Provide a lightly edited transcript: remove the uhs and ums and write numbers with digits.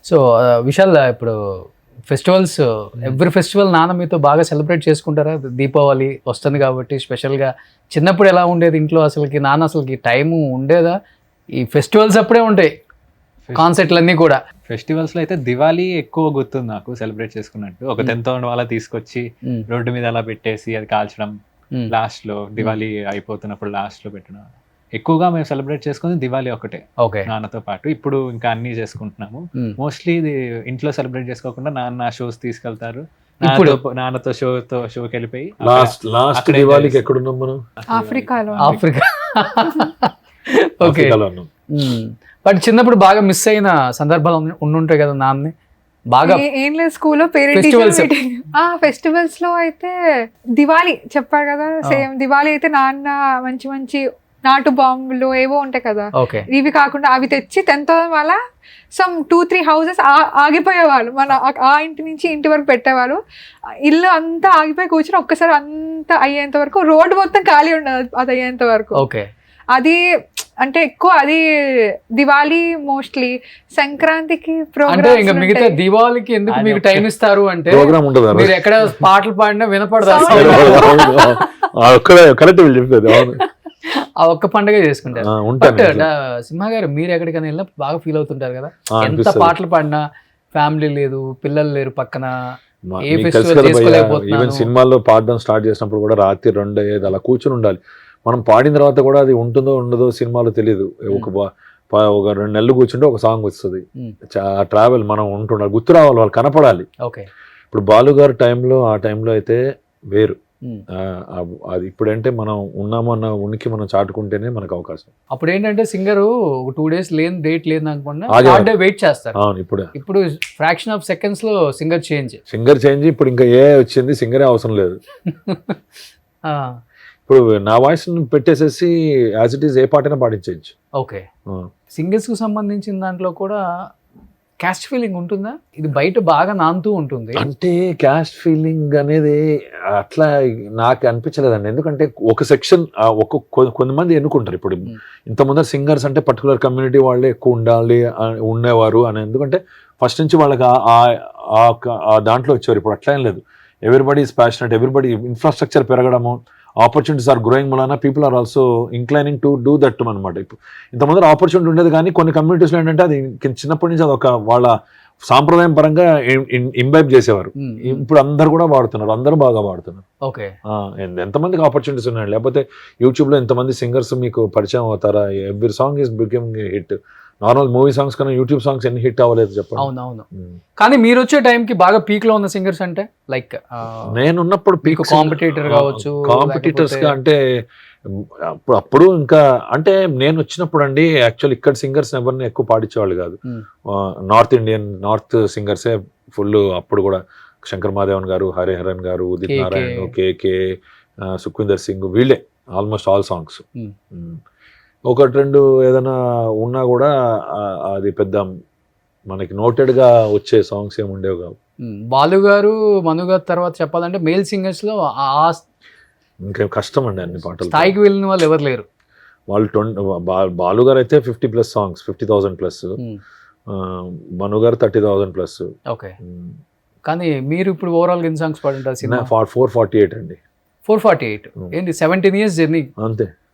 So Vishal, ఇప్పుడు festivals, every festival నాన్న మీతో బాగా సెలబ్రేట్ చేసుకుంటారా? దీపావళి వస్తుంది కాబట్టి స్పెషల్గా. చిన్నప్పుడు ఎలా ఉండేది ఇంట్లో? అసలుకి నాన్న అసలుకి టైము ఉండేదా? ఈ ఫెస్టివల్స్ అప్పుడే ఉంటాయి కాన్సెప్ట్లు అన్నీ కూడా. ఫెస్టివల్స్లో అయితే దివాళీ ఎక్కువ గుర్తుంది నాకు సెలబ్రేట్ చేసుకున్నట్టు. ఒక 10,000 వాళ్ళ తీసుకొచ్చి రోడ్డు మీద అలా పెట్టేసి అది కాల్చడం, లాస్ట్లో దివాళీ అయిపోతున్నప్పుడు లాస్ట్లో పెట్టడం. ఎక్కువగా మేము సెలబ్రేట్ చేసుకుని దివాళీ ఒకటే ఓకే. నాన్నతో పాటు. ఇప్పుడు ఇంకా అన్ని చేసుకుంటున్నాము. మోస్ట్లీ ఇది ఇంట్లో సెలబ్రేట్ చేసుకోకుండా నాన్న షోస్ తీసుకెళ్తారు. ఇప్పుడు నాన్నతో షోకి వెళ్ళిపోయి లాస్ట్ దివాళీకి ఎక్కడున్నాం మనం? ఆఫ్రికాలో. ఆఫ్రికా. ఓకే. ఆఫ్రికాలో ఉన్నాం. బట్ చిన్నప్పుడు బాగా మిస్ అయిన సందర్భాలు ఉండుంటాయి కదా నాన్నని బాగా? ఏం లేదు, స్కూల్లో parent Festivals. Teacher meeting. Festivals లో అయితే దివాళీ చెప్పారు కదా, సేమ్ దివాళీ అయితే నాన్న మంచి మంచి నాటు బాంబులు ఏవో ఉంటాయి కదా, ఓకే. ఇవి కాకుండా అవి తెచ్చి 10,000 వల్ల సమ్ 2-3 హౌసెస్ ఆగిపోయేవాళ్ళు. మన ఆ ఇంటి నుంచి ఇంటి వరకు పెట్టేవాళ్ళు. ఇల్లు అంతా ఆగిపోయి కూర్చొని ఒక్కసారి అంతా అయ్యేంత వరకు రోడ్డు మొత్తం ఖాళీ ఉండదు అది అయ్యేంత వరకు. ఓకే. అది అంటే ఎక్కువ అది దివాళీ, మోస్ట్లీ సంక్రాంతికి అంటే ప్రోగ్రామ్స్ ఇంకా మిగతా దివాళీకి ఎందుకు మీకు టైం ఇస్తారు అంటే, ప్రోగ్రామ్ ఉండదు మీరు ఎక్కడ పాటలు పాడినా వినపడదు. కరెక్ట్ చెప్పేది. అవును, ఆ ఒక్క పండుగ చేసుకుంటారు. బట్ సింహ గారు, మీరు ఎక్కడికైనా వెళ్ళినా బాగా ఫీల్ అవుతుంటారు కదా, ఎంత పాటలు పాడినా ఫ్యామిలీ లేదు, పిల్లలు లేరు పక్కన, ఏ ఫెస్టివల్ ఈవెన్ చేసుకోలేకపోతున్నాను. సినిమాల్లో పాడడం స్టార్ట్ చేసినప్పుడు కూడా రాత్రి 2 అయ్యేది, అలా కూర్చుని ఉండాలి. మనం పాడిన తర్వాత కూడా అది ఉంటుందో ఉండదో సినిమాలో తెలియదు. ఒక 2 నెలలు కూర్చుంటే ఒక సాంగ్ వస్తుంది. ట్రావెల్ మనం ఉంటుండాలి, గుర్తు రావాలి, వాళ్ళు కనపడాలి. ఓకే. ఇప్పుడు బాలుగారు టైంలో, ఆ టైంలో అయితే వేరు. అది ఇప్పుడంటే మనం ఉన్నామన్న ఉనికి మనం చాటుకుంటేనే మనకు అవకాశం. అప్పుడు ఏంటంటే సింగర్ ఒక 2 days లేని డేట్ లేదు అనుకున్నా ఆగేవారు. డే వెయిట్ చేస్తారు. అవును, ఇప్పుడు ఫ్రాక్షన్ ఆఫ్ సెకండ్స్ లో సింగర్ చేంజ్. ఇప్పుడు ఇంకా ఏ వచ్చింది, సింగరే అవసరం లేదు. ఇప్పుడు నా వాయిస్ పెట్టేసేసి యాజ్ ఇట్ ఈస్ ఏ పాటైనా పాటించవచ్చు. ఓకే. సింగర్స్ కు సంబంధించిన దాంట్లో కూడా క్యాస్ట్ ఫీలింగ్ ఉంటుందా? ఇది బయట బాగా నానుతూ ఉంటుంది. అంటే క్యాస్ట్ ఫీలింగ్ అనేది అట్లా నాకు అనిపించలేదండి. ఎందుకంటే ఒక సెక్షన్, కొంతమంది ఎన్నుకుంటారు. ఇప్పుడు ఇంత ముందర సింగర్స్ అంటే పర్టికులర్ కమ్యూనిటీ వాళ్ళే ఎక్కువ ఉండేవారు అని. ఎందుకంటే ఫస్ట్ నుంచి వాళ్ళకి ఆ దాంట్లో వచ్చేవారు. ఇప్పుడు అట్లా ఏం లేదు. Everybody is passionate, everybody infrastructure పెరగడము, ఆపర్చునిటీస్ ఆర్ గ్రోయింగ్ మూలన people are also inclining to do that అనమాట. ఇప్పుడు ఇంతమంది ఆపర్చునిటీ ఉండేది, కానీ కొన్ని కమ్యూనిటీస్లో ఏంటంటే అది చిన్నప్పటి నుంచి అదొక వాళ్ళ సాంప్రదాయం పరంగా ఇంబైబ్ చేసేవారు. ఇప్పుడు అందరు కూడా వాడుతున్నారు, అందరూ బాగా వాడుతున్నారు. ఓకే. ఎంతమందికి ఆపర్చునిటీస్ ఉన్నాయి. లేకపోతే యూట్యూబ్లో ఎంతమంది సింగర్స్ మీకు పరిచయం అవుతారా? Every song is becoming hit. Normal movie songs కన్నా యూట్యూబ్ సాంగ్స్ ఎన్ని హిట్ అవ్వలేదు చెప్పండి. అవునవును. కానీ మీరు వచ్చే టైంకి బాగా పీక్ లో ఉన్న సింగర్స్ అంటే లైక్ నేను ఉన్నప్పుడు పీక్ కాంపిటీటర్ కావచ్చు, కాంపిటీటర్స్ గా అంటే అప్పుడు ఇంకా అంటే నేను వచ్చినప్పుడు అండి, యాక్చువల్ ఇక్కడ సింగర్స్ ఎవరిని ఎక్కువ పాడించేవాళ్ళు కాదు. నార్త్ సింగర్సే ఫుల్. అప్పుడు కూడా శంకర్ మహాదేవన్ గారు, హరిహరన్ గారు, ఉదిత్ నారాయణ్, కేకే, సుఖ్వీందర్ సింగ్, వీళ్ళే ఆల్మోస్ట్ ఆల్ సాంగ్స్. 1-2 ఏదైనా ఉన్నా కూడా అది పెద్ద మనకి నోటెడ్ గా వచ్చే సాంగ్స్ ఏమి ఉండేవి కావు. బాలు గారు, మను గారు తర్వాత చెప్పాలంటే మేల్ సింగర్స్ లో ఇంకా కష్టం అండి అన్ని పాటలు. స్థాయికి వెళ్ళిన వాళ్ళు ఎవరు లేరు. వాళ్ళు బాలు గారు అయితే 50+ సాంగ్స్, 50,000+. మను గారు 30,000+. ఓకే. కానీ మీరు ఇప్పుడు ఓవరాల్ ఎన్ని సాంగ్స్ పాడుంటారు సినిమా? 448 అండి. 448 ఏంటి? 17 years జర్నీ అంతే.